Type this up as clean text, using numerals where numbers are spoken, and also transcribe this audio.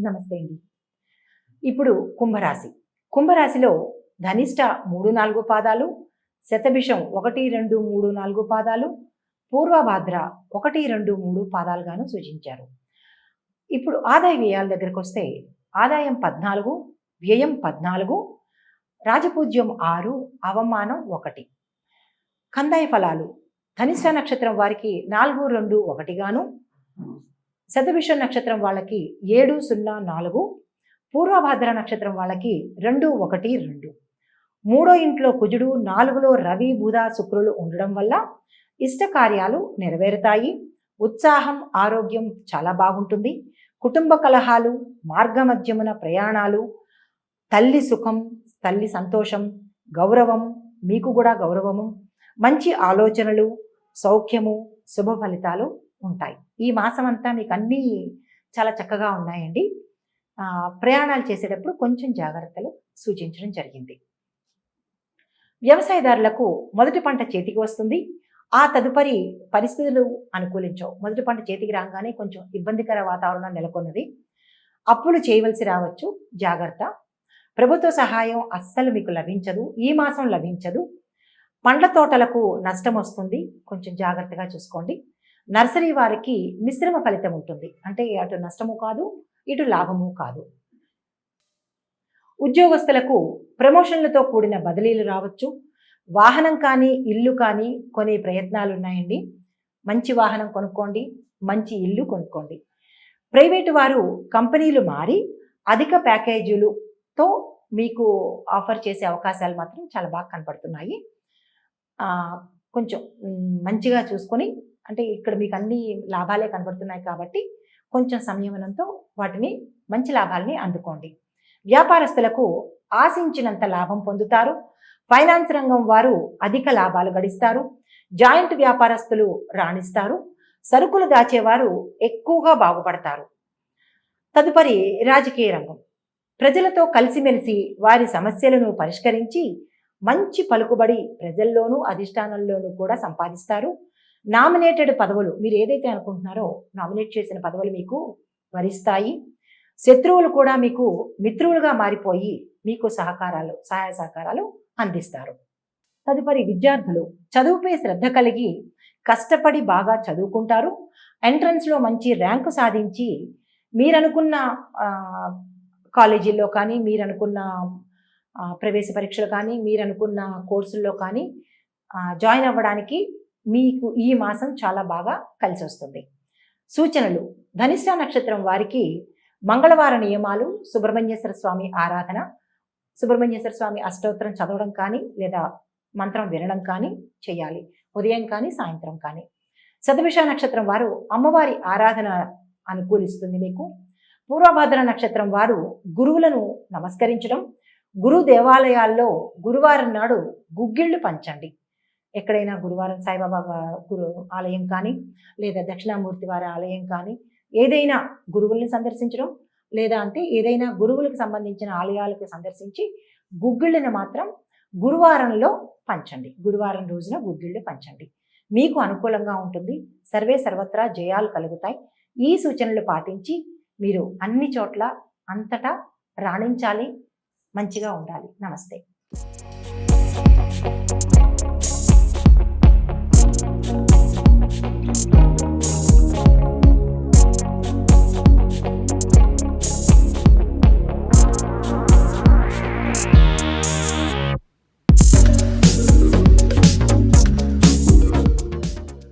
నమస్తే అండి. ఇప్పుడు కుంభరాశి. కుంభరాశిలో ధనిష్ట 3, 4 పాదాలు, శతభిషం 1, 2, 3, 4 పాదాలు, పూర్వభాద్ర 1, 2, 3 పాదాలుగాను సూచించారు. ఇప్పుడు ఆదాయ వ్యయాల దగ్గరకొస్తే ఆదాయం 14, వ్యయం 14, రాజపూజ్యం 6, అవమానం 1. కందాయ ఫలాలు ధనిష్ట నక్షత్రం వారికి 4, 2, 1 గాను, శతభిషం నక్షత్రం వాళ్ళకి 7, 0, 4, పూర్వభాద్ర నక్షత్రం వాళ్ళకి 2, 1, 2. మూడో ఇంట్లో కుజుడు, 4లో రవి, బుధ, శుక్రులు ఉండడం వల్ల ఇష్ట కార్యాలు నెరవేరుతాయి. ఉత్సాహం, ఆరోగ్యం చాలా బాగుంటుంది. కుటుంబ కలహాలు, మార్గమధ్యమున ప్రయాణాలు, తల్లి సుఖం, తల్లి సంతోషం, గౌరవం, మీకు కూడా గౌరవము, మంచి ఆలోచనలు, సౌఖ్యము, శుభ ఫలితాలు ఉంటాయి. ఈ మాసం అంతా మీకు అన్నీ చాలా చక్కగా ఉన్నాయండి. ప్రయాణాలు చేసేటప్పుడు కొంచెం జాగ్రత్తలు సూచించడం జరిగింది. వ్యవసాయదారులకు మొదటి పంట చేతికి వస్తుంది. ఆ తదుపరి పరిస్థితులు అనుకూలించవు. మొదటి పంట చేతికి రాగానే కొంచెం ఇబ్బందికర వాతావరణం నెలకొన్నది. అప్పులు చేయవలసి రావచ్చు, జాగ్రత్త. ప్రభుత్వ సహాయం అస్సలు మీకు లభించదు, ఈ మాసం లభించదు. పండ్ల తోటలకు నష్టం వస్తుంది, కొంచెం జాగ్రత్తగా చూసుకోండి. నర్సరీ వారికి మిశ్రమ ఫలితం ఉంటుంది, అంటే అటు నష్టము కాదు, ఇటు లాభము కాదు. ఉద్యోగస్తులకు ప్రమోషన్లతో కూడిన బదిలీలు రావచ్చు. వాహనం కానీ ఇల్లు కానీ కొనే ప్రయత్నాలు ఉన్నాయండి. మంచి వాహనం కొనుక్కోండి, మంచి ఇల్లు కొనుక్కోండి. ప్రైవేటు వారు కంపెనీలు మారి అధిక ప్యాకేజీలతో మీకు ఆఫర్ చేసే అవకాశాలు మాత్రం చాలా బాగా కనపడుతున్నాయి. కొంచెం మంచిగా చూసుకొని, అంటే ఇక్కడ మీకు అన్ని లాభాలే కనబడుతున్నాయి కాబట్టి కొంచెం సంయమనంతో వాటిని మంచి లాభాలని అందుకోండి. వ్యాపారస్తులకు ఆశించినంత లాభం పొందుతారు. ఫైనాన్స్ రంగం వారు అధిక లాభాలు గడిస్తారు. జాయింట్ వ్యాపారస్తులు రాణిస్తారు. సరుకులు దాచేవారు ఎక్కువగా బాగుపడతారు. తదుపరి రాజకీయ రంగం. ప్రజలతో కలిసిమెలిసి వారి సమస్యలను పరిష్కరించి మంచి పలుకుబడి ప్రజల్లోనూ అధిష్టానంలోనూ కూడా సంపాదిస్తారు. నామినేటెడ్ పదవులు, మీరు ఏదైతే అనుకుంటున్నారో నామినేట్ చేసిన పదవులు మీకు వరిస్తాయి. శత్రువులు కూడా మీకు మిత్రులుగా మారిపోయి మీకు సహాయ సహకారాలు అందిస్తారు. తదుపరి విద్యార్థులు చదువుపై శ్రద్ధ కలిగి కష్టపడి బాగా చదువుకుంటారు. ఎంట్రన్స్లో మంచి ర్యాంకు సాధించి మీరనుకున్న కాలేజీల్లో కానీ, మీరనుకున్న ప్రవేశ పరీక్షలు కానీ, మీరనుకున్న కోర్సుల్లో కానీ జాయిన్ అవ్వడానికి మీకు ఈ మాసం చాలా బాగా కలిసి వస్తుంది. సూచనలు: ధనిష్ట నక్షత్రం వారికి మంగళవార నియమాలు, సుబ్రహ్మణ్యేశ్వర స్వామి ఆరాధన, సుబ్రహ్మణ్యేశ్వర స్వామి అష్టోత్తరం చదవడం కానీ లేదా మంత్రం వినడం కానీ చేయాలి, ఉదయం కానీ సాయంత్రం కానీ. శతభిష నక్షత్రం వారు అమ్మవారి ఆరాధన అనుకూలిస్తుంది మీకు. పూర్వభద్ర నక్షత్రం వారు గురువులను నమస్కరించడం, గురు దేవాలయాల్లో గురువారం నాడు గుగ్గిళ్ళు పంచండి. ఎక్కడైనా గురువారం సాయిబాబా గురు ఆలయం కానీ లేదా దక్షిణామూర్తి వారి ఆలయం కానీ ఏదైనా గురువుల్ని సందర్శించడం, లేదా అంటే ఏదైనా గురువులకు సంబంధించిన ఆలయాలకు సందర్శించి గుగ్గిళ్ళని మాత్రం గురువారంలో పంచండి. గురువారం రోజున గుగ్గిళ్ళు పంచండి, మీకు అనుకూలంగా ఉంటుంది. సర్వే సర్వత్రా జయాలు కలుగుతాయి. ఈ సూచనలు పాటించి మీరు అన్ని చోట్ల అంతటా రాణించాలి, మంచిగా ఉండాలి. నమస్తే.